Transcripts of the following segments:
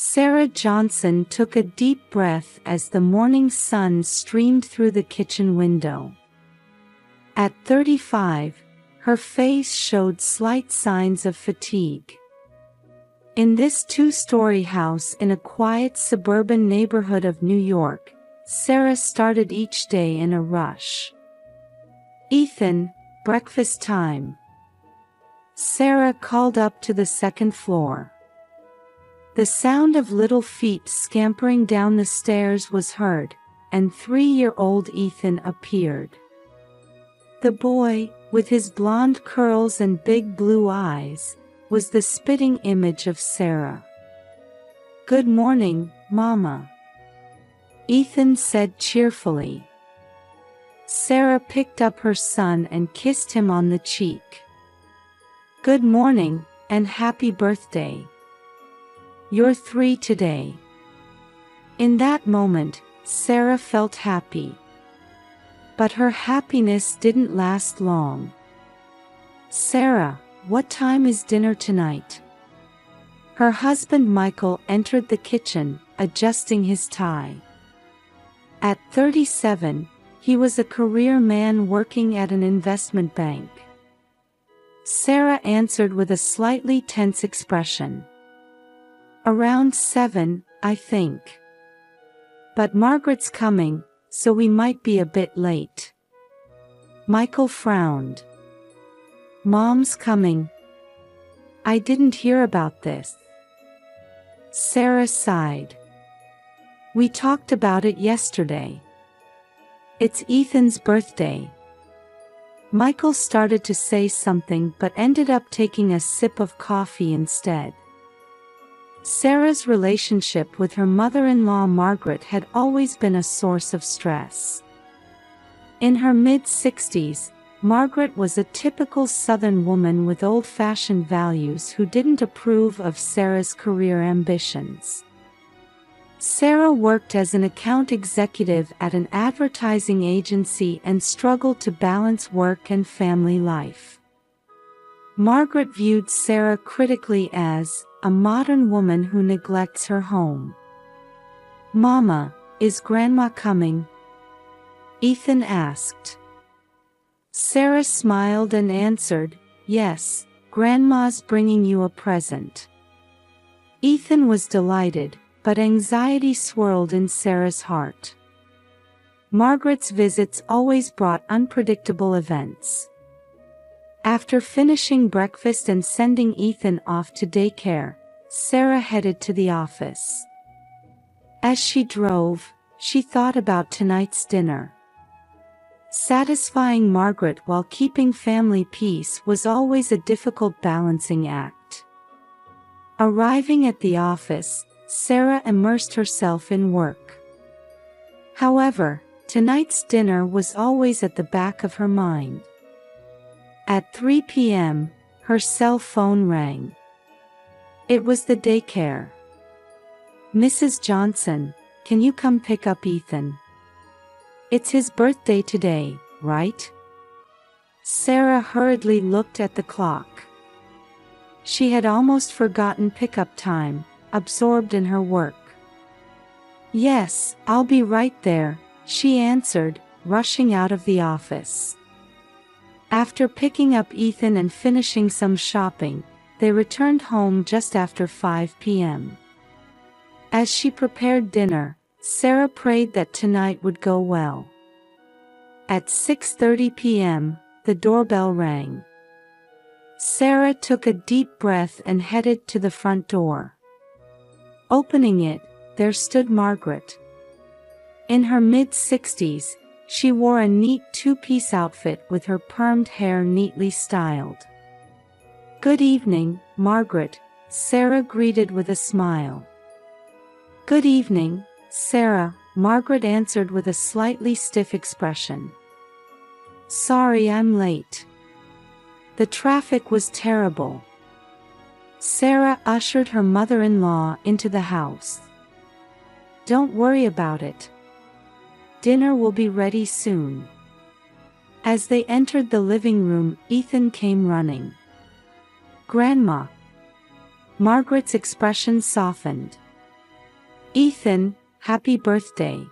Sarah Johnson took a deep breath as the morning sun streamed through the kitchen window. At 35, her face showed slight signs of fatigue. In this two-story house in a quiet suburban neighborhood of New York, Sarah started each day in a rush. "Ethan, breakfast time." Sarah called up to the second floor. The sound of little feet scampering down the stairs was heard, and 3-year-old Ethan appeared. The boy, with his blonde curls and big blue eyes, was the spitting image of Sarah. "Good morning, Mama," Ethan said cheerfully. Sarah picked up her son and kissed him on the cheek. "Good morning, and happy birthday. You're 3 today." In that moment, Sarah felt happy. But her happiness didn't last long. "Sarah, what time is dinner tonight?" Her husband Michael entered the kitchen, adjusting his tie. At 37, he was a career man working at an investment bank. Sarah answered with a slightly tense expression. "Around 7, I think. But Margaret's coming, so we might be a bit late." Michael frowned. "Mom's coming. I didn't hear about this." Sarah sighed. "We talked about it yesterday. It's Ethan's birthday." Michael started to say something but ended up taking a sip of coffee instead. Sarah's relationship with her mother-in-law Margaret had always been a source of stress. In her mid-60s, Margaret was a typical Southern woman with old-fashioned values who didn't approve of Sarah's career ambitions. Sarah worked as an account executive at an advertising agency and struggled to balance work and family life. Margaret viewed Sarah critically as a modern woman who neglects her home. "Mama, is Grandma coming?" Ethan asked. Sarah smiled and answered, "Yes, Grandma's bringing you a present." Ethan was delighted, but anxiety swirled in Sarah's heart. Margaret's visits always brought unpredictable events. After finishing breakfast and sending Ethan off to daycare, Sarah headed to the office. As she drove, she thought about tonight's dinner. Satisfying Margaret while keeping family peace was always a difficult balancing act. Arriving at the office, Sarah immersed herself in work. However, tonight's dinner was always at the back of her mind. At 3 p.m., her cell phone rang. It was the daycare. "Mrs. Johnson, can you come pick up Ethan? It's his birthday today, right?" Sarah hurriedly looked at the clock. She had almost forgotten pickup time, absorbed in her work. "Yes, I'll be right there," she answered, rushing out of the office. After picking up Ethan and finishing some shopping, they returned home just after 5 p.m. As she prepared dinner, Sarah prayed that tonight would go well. At 6:30 p.m., the doorbell rang. Sarah took a deep breath and headed to the front door. Opening it, there stood Margaret. In her mid-60s, she wore a neat two-piece outfit with her permed hair neatly styled. "Good evening, Margaret," Sarah greeted with a smile. "Good evening, Sarah," Margaret answered with a slightly stiff expression. "Sorry I'm late. The traffic was terrible." Sarah ushered her mother-in-law into the house. "Don't worry about it. Dinner will be ready soon." As they entered the living room, Ethan came running. "Grandma." Margaret's expression softened. Ethan, happy birthday.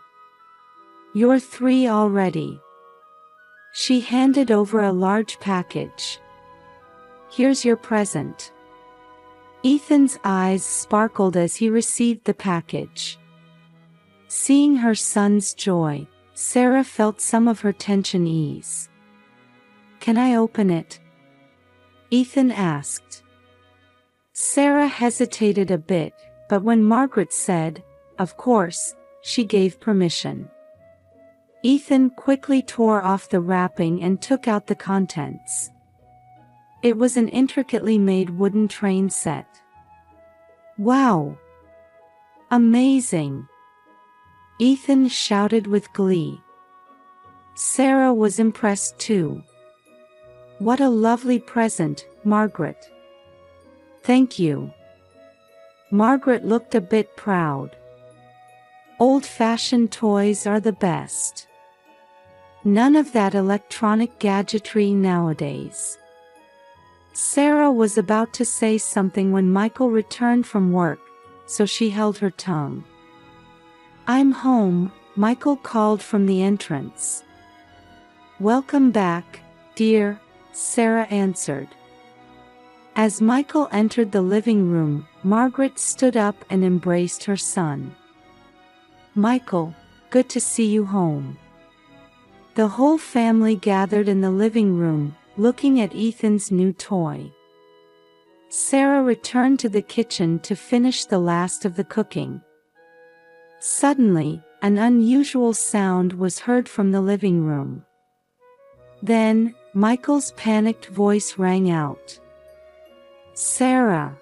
You're 3 already. She handed over a large package. Here's your present. Ethan's eyes sparkled as he received the package. Seeing her son's joy, Sarah felt some of her tension ease. Can I open it? Ethan asked. Sarah hesitated a bit, but when Margaret said, of course, she gave permission. Ethan quickly tore off the wrapping and took out the contents. It was an intricately made wooden train set. Wow! Amazing! Ethan shouted with glee. Sarah was impressed too. What a lovely present, Margaret. Thank you. Margaret looked a bit proud. Old-fashioned toys are the best. None of that electronic gadgetry nowadays. Sarah was about to say something when Michael returned from work, so she held her tongue. I'm home, Michael called from the entrance. Welcome back, dear, Sarah answered. As Michael entered the living room, Margaret stood up and embraced her son. Michael, good to see you home. The whole family gathered in the living room, looking at Ethan's new toy. Sarah returned to the kitchen to finish the last of the cooking. Suddenly, an unusual sound was heard from the living room. Then, Michael's panicked voice rang out. Sarah!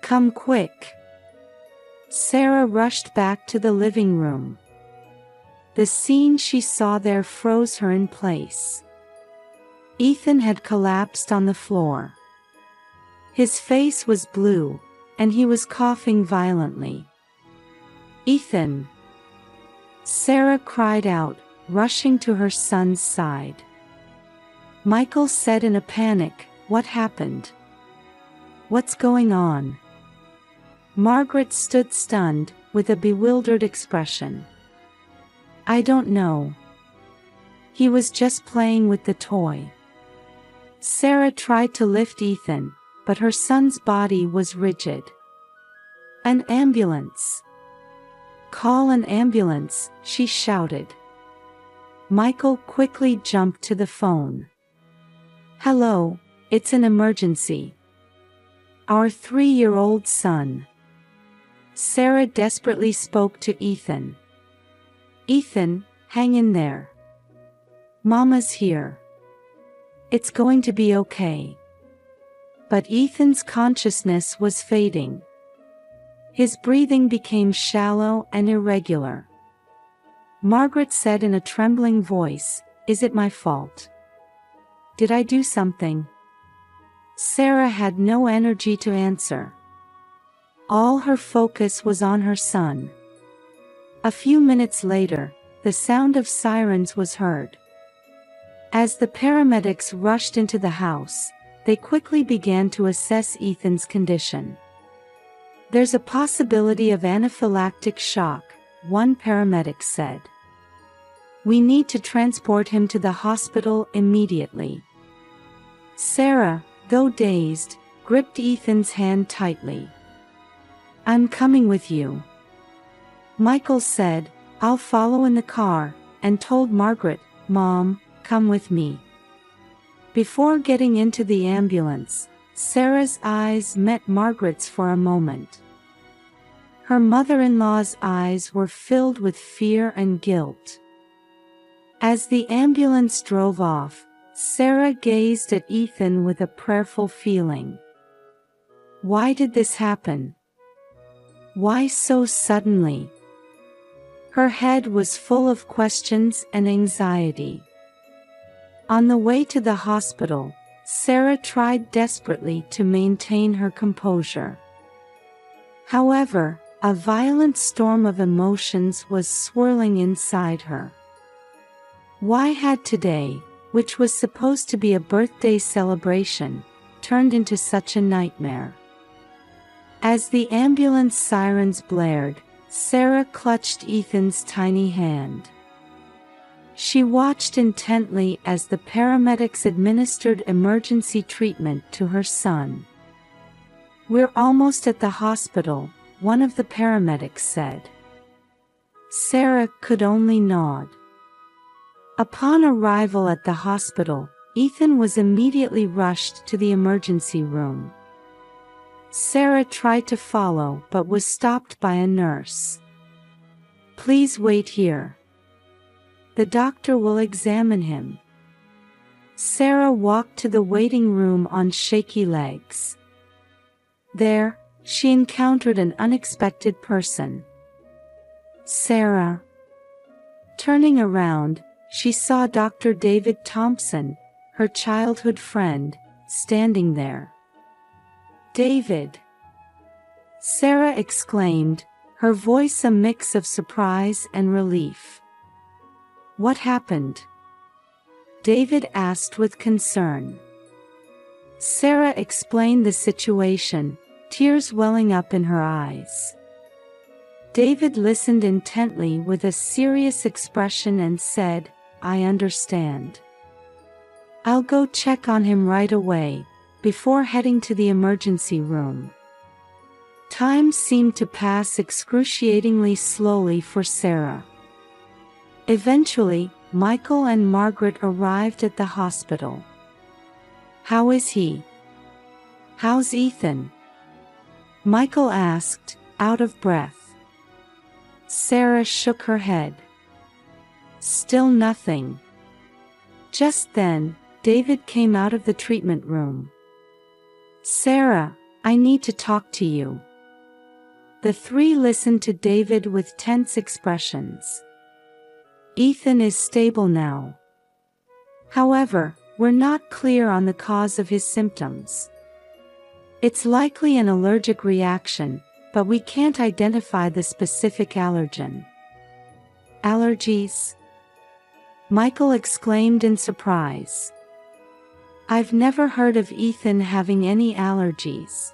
Come quick! Sarah rushed back to the living room. The scene she saw there froze her in place. Ethan had collapsed on the floor. His face was blue, and he was coughing violently. Ethan! Sarah cried out, rushing to her son's side. Michael said in a panic, "What happened? What's going on?" Margaret stood stunned, with a bewildered expression. I don't know. He was just playing with the toy. Sarah tried to lift Ethan, but her son's body was rigid. An ambulance! Call an ambulance, she shouted. Michael quickly jumped to the phone. Hello, it's an emergency. Our 3-year-old son. Sarah desperately spoke to Ethan. Ethan, hang in there. Mama's here. It's going to be okay. But Ethan's consciousness was fading. His breathing became shallow and irregular. Margaret said in a trembling voice, "Is it my fault? Did I do something?" Sarah had no energy to answer. All her focus was on her son. A few minutes later, the sound of sirens was heard. As the paramedics rushed into the house, they quickly began to assess Ethan's condition. There's a possibility of anaphylactic shock, one paramedic said. We need to transport him to the hospital immediately. Sarah, though dazed, gripped Ethan's hand tightly. I'm coming with you. Michael said, I'll follow in the car, and told Margaret, Mom, come with me. Before getting into the ambulance, Sarah's eyes met Margaret's for a moment. Her mother-in-law's eyes were filled with fear and guilt. As the ambulance drove off, Sarah gazed at Ethan with a prayerful feeling. Why did this happen? Why so suddenly? Her head was full of questions and anxiety. On the way to the hospital, Sarah tried desperately to maintain her composure. However, a violent storm of emotions was swirling inside her. Why had today, which was supposed to be a birthday celebration, turned into such a nightmare? As the ambulance sirens blared, Sarah clutched Ethan's tiny hand. She watched intently as the paramedics administered emergency treatment to her son. "We're almost at the hospital," one of the paramedics said. Sarah could only nod. Upon arrival at the hospital, Ethan was immediately rushed to the emergency room. Sarah tried to follow but was stopped by a nurse. "Please wait here. The doctor will examine him." Sarah walked to the waiting room on shaky legs. There, she encountered an unexpected person. Sarah. Turning around, she saw Dr. David Thompson, her childhood friend, standing there. "David!" Sarah exclaimed, her voice a mix of surprise and relief. "What happened?" David asked with concern. Sarah explained the situation, tears welling up in her eyes. David listened intently with a serious expression and said, "I understand. I'll go check on him right away," before heading to the emergency room. Time seemed to pass excruciatingly slowly for Sarah. Eventually, Michael and Margaret arrived at the hospital. "How is he? How's Ethan?" Michael asked, out of breath. Sarah shook her head. "Still nothing." Just then, David came out of the treatment room. "Sarah, I need to talk to you." The three listened to David with tense expressions. "Ethan is stable now. However, we're not clear on the cause of his symptoms. It's likely an allergic reaction, but we can't identify the specific allergen." "Allergies?" Michael exclaimed in surprise. "I've never heard of Ethan having any allergies."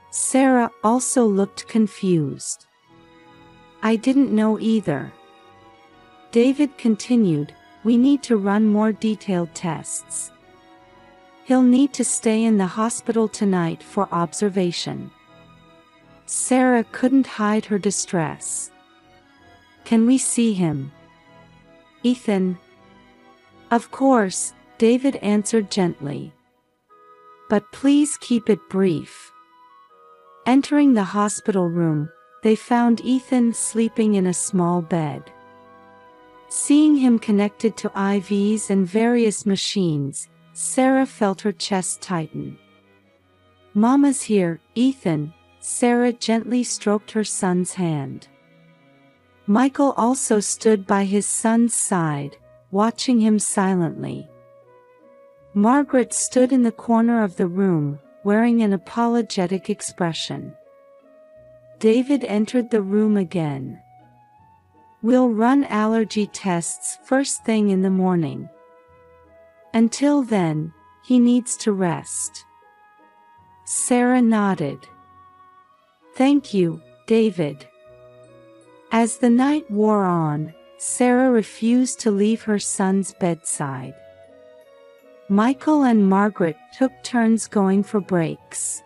Sarah also looked confused. "I didn't know either." David continued, "We need to run more detailed tests. He'll need to stay in the hospital tonight for observation." Sarah couldn't hide her distress. "Can we see him?" "Ethan?" "Of course," David answered gently. "But please keep it brief." Entering the hospital room, they found Ethan sleeping in a small bed. Seeing him connected to IVs and various machines, Sarah felt her chest tighten. "Mama's here, Ethan." Sarah gently stroked her son's hand. Michael also stood by his son's side, watching him silently. Margaret stood in the corner of the room, wearing an apologetic expression. David entered the room again. "We'll run allergy tests first thing in the morning. Until then, he needs to rest." Sarah nodded. "Thank you, David." As the night wore on, Sarah refused to leave her son's bedside. Michael and Margaret took turns going for breaks.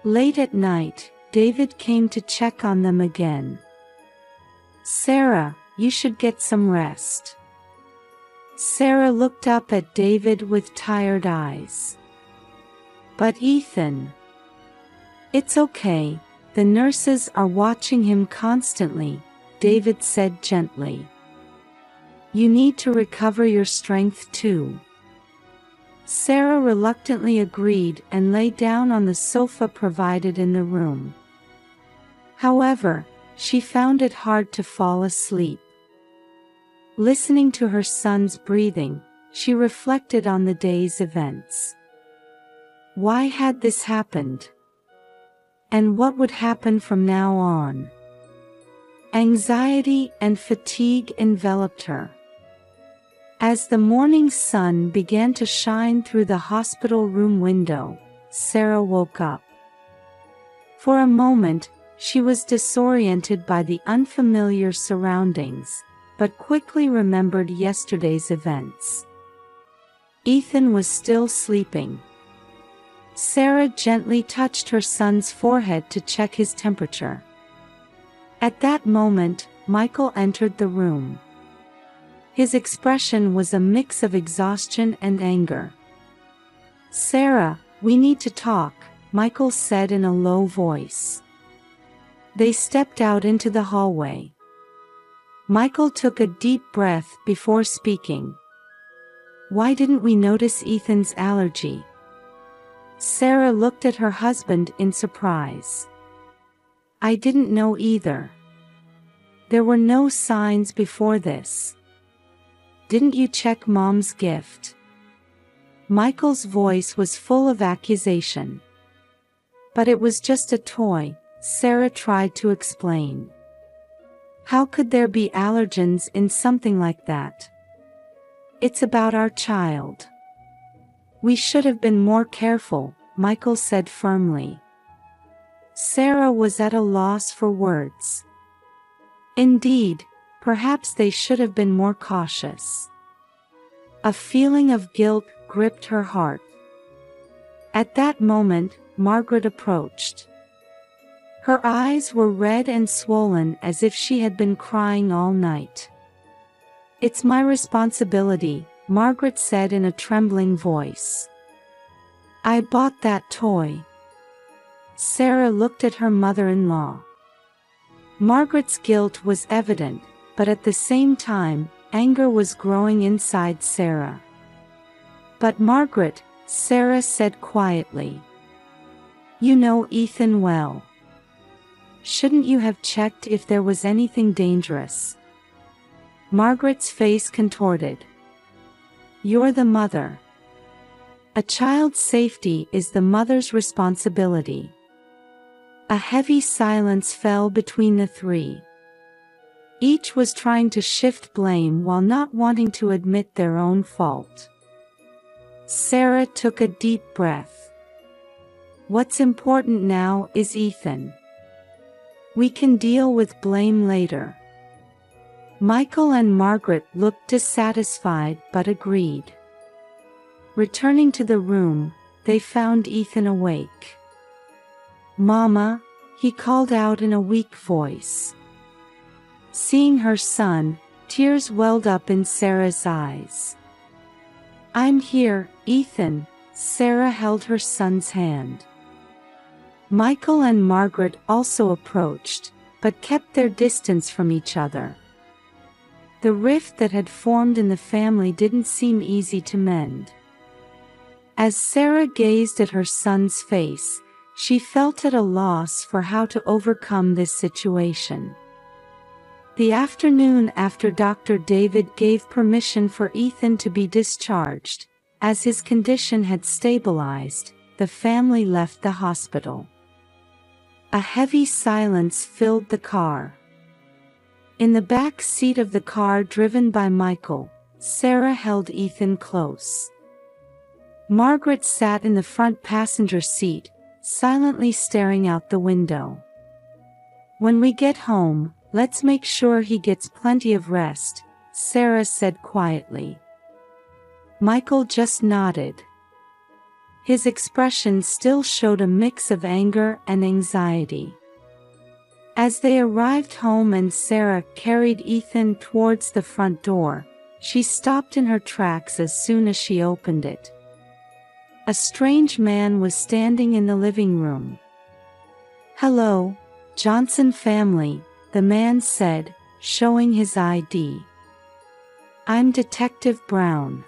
Late at night, David came to check on them again. "Sarah, you should get some rest." Sarah looked up at David with tired eyes. "But Ethan." "It's okay, the nurses are watching him constantly," David said gently. "You need to recover your strength too." Sarah reluctantly agreed and lay down on the sofa provided in the room. However, she found it hard to fall asleep. Listening to her son's breathing, she reflected on the day's events. Why had this happened? And what would happen from now on? Anxiety and fatigue enveloped her. As the morning sun began to shine through the hospital room window, Sarah woke up. For a moment, She was disoriented by the unfamiliar surroundings, but quickly remembered yesterday's events. Ethan was still sleeping. Sarah gently touched her son's forehead to check his temperature. At that moment, Michael entered the room. His expression was a mix of exhaustion and anger. "Sarah, we need to talk," Michael said in a low voice. They stepped out into the hallway. Michael took a deep breath before speaking. "Why didn't we notice Ethan's allergy?" Sarah looked at her husband in surprise. "I didn't know either. There were no signs before this." "Didn't you check Mom's gift?" Michael's voice was full of accusation. "But it was just a toy," Sarah tried to explain. "How could there be allergens in something like that? It's about our child." "We should have been more careful," Michael said firmly. Sarah was at a loss for words. Indeed, perhaps they should have been more cautious. A feeling of guilt gripped her heart. At that moment, Margaret approached. Her eyes were red and swollen as if she had been crying all night. "It's my responsibility," Margaret said in a trembling voice. "I bought that toy." Sarah looked at her mother-in-law. Margaret's guilt was evident, but at the same time, anger was growing inside Sarah. "But Margaret," Sarah said quietly, "you know Ethan well. Shouldn't you have checked if there was anything dangerous?" Margaret's face contorted. "You're the mother. A child's safety is the mother's responsibility." A heavy silence fell between the three. Each was trying to shift blame while not wanting to admit their own fault. Sarah took a deep breath. "What's important now is Ethan. We can deal with blame later." Michael and Margaret looked dissatisfied but agreed. Returning to the room, they found Ethan awake. "Mama," he called out in a weak voice. Seeing her son, tears welled up in Sarah's eyes. "I'm here, Ethan." Sarah held her son's hand. Michael and Margaret also approached, but kept their distance from each other. The rift that had formed in the family didn't seem easy to mend. As Sarah gazed at her son's face, she felt at a loss for how to overcome this situation. The afternoon after Dr. David gave permission for Ethan to be discharged, as his condition had stabilized, the family left the hospital. A heavy silence filled the car. In the back seat of the car driven by Michael, Sarah held Ethan close. Margaret sat in the front passenger seat, silently staring out the window. "When we get home, let's make sure he gets plenty of rest," Sarah said quietly. Michael just nodded. His expression still showed a mix of anger and anxiety. As they arrived home and Sarah carried Ethan towards the front door, she stopped in her tracks as soon as she opened it. A strange man was standing in the living room. "Hello, Johnson family," the man said, showing his ID. "I'm Detective Brown.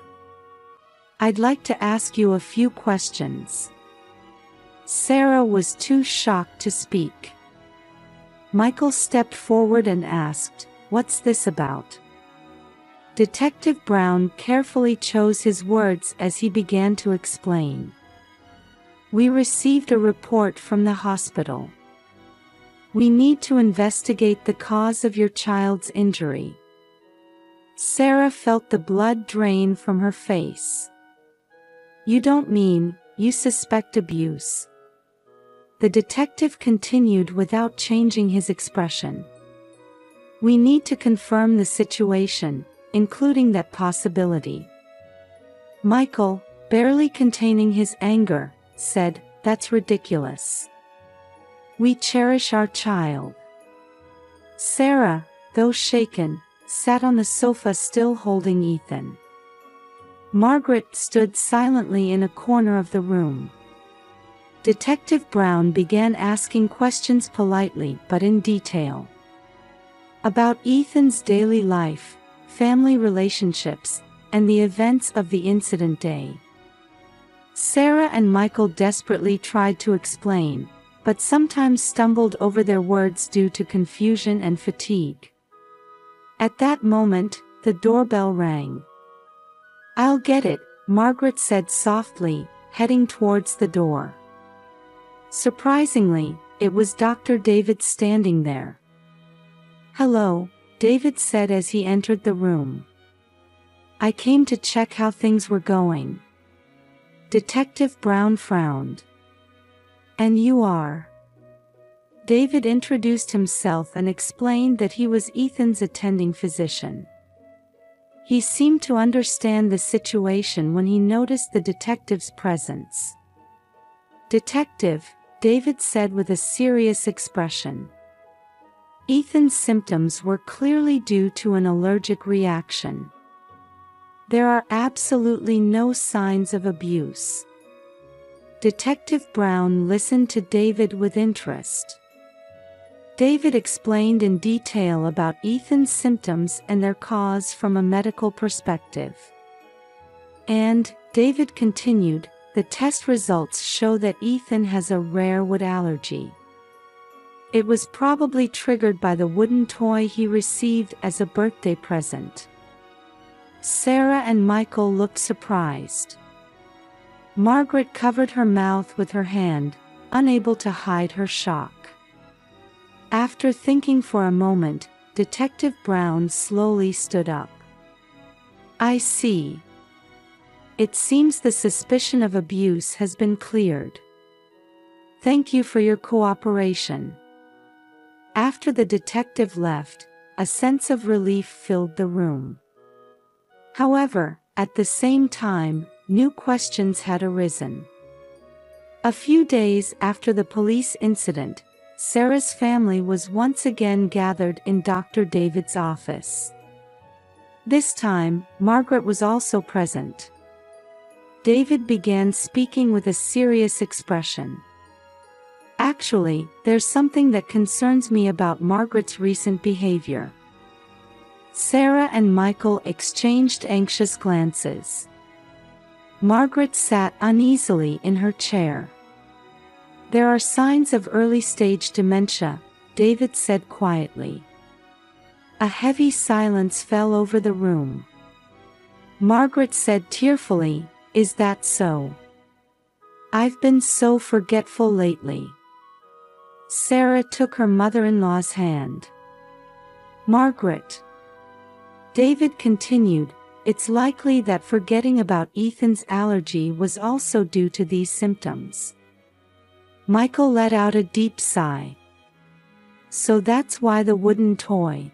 I'd like to ask you a few questions." Sarah was too shocked to speak. Michael stepped forward and asked, "What's this about?" Detective Brown carefully chose his words as he began to explain. "We received a report from the hospital. We need to investigate the cause of your child's injury." Sarah felt the blood drain from her face. "You don't mean, you suspect abuse?" The detective continued without changing his expression. We need to confirm the situation, including that possibility. Michael, barely containing his anger, said, "That's ridiculous. We cherish our child." Sarah, though shaken, sat on the sofa still holding Ethan. Margaret stood silently in a corner of the room. Detective Brown began asking questions politely but in detail. About Ethan's daily life, family relationships, and the events of the incident day. Sarah and Michael desperately tried to explain, but sometimes stumbled over their words due to confusion and fatigue. At that moment, the doorbell rang. "I'll get it," Margaret said softly, heading towards the door. Surprisingly, it was Dr. David standing there. "Hello," David said as he entered the room. "I came to check how things were going." Detective Brown frowned. "And you are?" David introduced himself and explained that he was Ethan's attending physician. He seemed to understand the situation when he noticed the detective's presence. "Detective," David said with a serious expression. Ethan's symptoms were clearly due to an allergic reaction. There are absolutely no signs of abuse. Detective Brown listened to David with interest. David explained in detail about Ethan's symptoms and their cause from a medical perspective. And, David continued, the test results show that Ethan has a rare wood allergy. It was probably triggered by the wooden toy he received as a birthday present. Sarah and Michael looked surprised. Margaret covered her mouth with her hand, unable to hide her shock. After thinking for a moment, Detective Brown slowly stood up. "I see. It seems the suspicion of abuse has been cleared. Thank you for your cooperation." After the detective left, a sense of relief filled the room. However, at the same time, new questions had arisen. A few days after the police incident, Sarah's family was once again gathered in Dr. David's office. This time, Margaret was also present. David began speaking with a serious expression. "Actually, there's something that concerns me about Margaret's recent behavior." Sarah and Michael exchanged anxious glances. Margaret sat uneasily in her chair. "There are signs of early-stage dementia," David said quietly. A heavy silence fell over the room. Margaret said tearfully, "Is that so? I've been so forgetful lately." Sarah took her mother-in-law's hand. "Margaret," David continued, "it's likely that forgetting about Ethan's allergy was also due to these symptoms." Michael let out a deep sigh. "So that's why the wooden toy."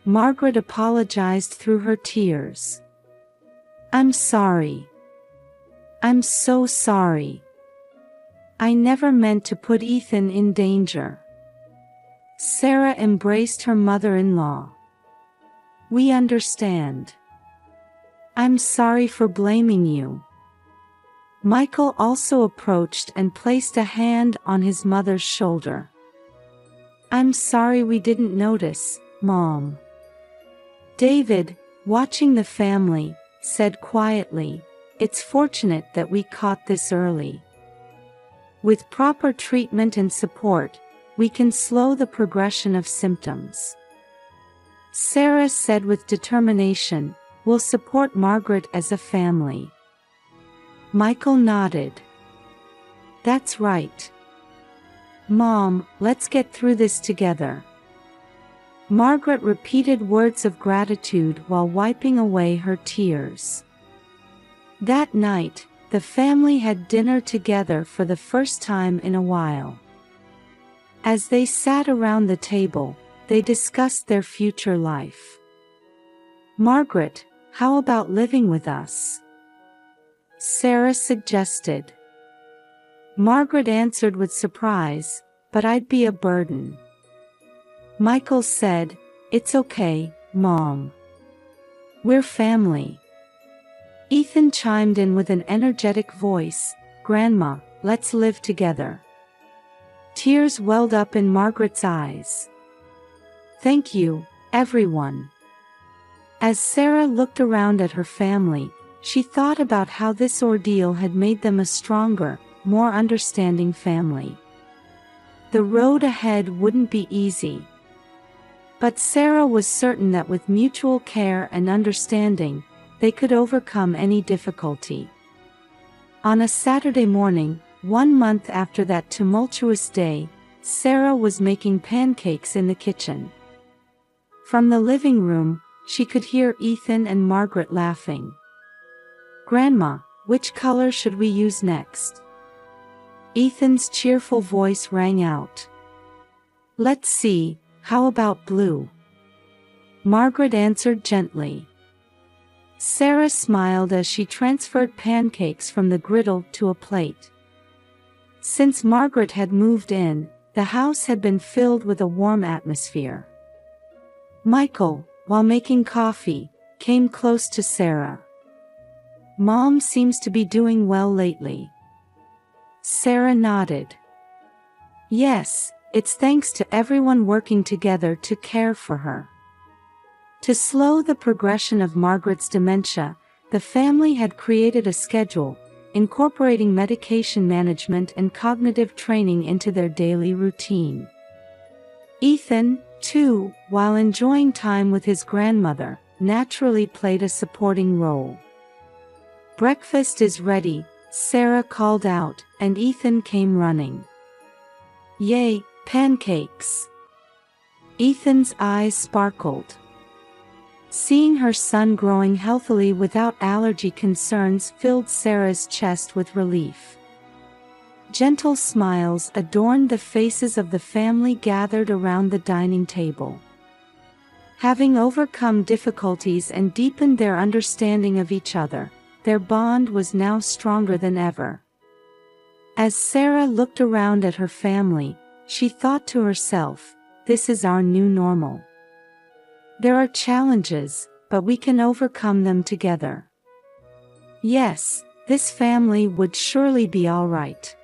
Margaret apologized through her tears. "I'm sorry. I'm so sorry. I never meant to put Ethan in danger." Sarah embraced her mother-in-law. "We understand. I'm sorry for blaming you." Michael also approached and placed a hand on his mother's shoulder. "I'm sorry we didn't notice, Mom." David, watching the family, said quietly, "It's fortunate that we caught this early. With proper treatment and support, we can slow the progression of symptoms." Sarah said with determination, "We'll support Margaret as a family." Michael nodded. "That's right. Mom, let's get through this together." Margaret repeated words of gratitude while wiping away her tears. That night, the family had dinner together for the first time in a while. As they sat around the table, they discussed their future life. "Margaret, how about living with us?" Sarah suggested. Margaret answered with surprise, "But I'd be a burden." Michael said, "It's okay, Mom. We're family." Ethan chimed in with an energetic voice, "Grandma, let's live together." Tears welled up in Margaret's eyes. "Thank you, everyone." As Sarah looked around at her family, she thought about how this ordeal had made them a stronger, more understanding family. The road ahead wouldn't be easy. But Sarah was certain that with mutual care and understanding, they could overcome any difficulty. On a Saturday morning, 1 month after that tumultuous day, Sarah was making pancakes in the kitchen. From the living room, she could hear Ethan and Margaret laughing. "Grandma, which color should we use next?" Ethan's cheerful voice rang out. "Let's see, how about blue?" Margaret answered gently. Sarah smiled as she transferred pancakes from the griddle to a plate. Since Margaret had moved in, the house had been filled with a warm atmosphere. Michael, while making coffee, came close to Sarah. "Mom seems to be doing well lately." Sarah nodded. "Yes, it's thanks to everyone working together to care for her." To slow the progression of Margaret's dementia, the family had created a schedule, incorporating medication management and cognitive training into their daily routine. Ethan, too, while enjoying time with his grandmother, naturally played a supporting role. "Breakfast is ready," Sarah called out, and Ethan came running. "Yay, pancakes!" Ethan's eyes sparkled. Seeing her son growing healthily without allergy concerns filled Sarah's chest with relief. Gentle smiles adorned the faces of the family gathered around the dining table. Having overcome difficulties and deepened their understanding of each other, their bond was now stronger than ever. As Sarah looked around at her family, she thought to herself, "This is our new normal. There are challenges, but we can overcome them together. Yes, this family would surely be all right."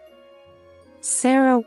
Sarah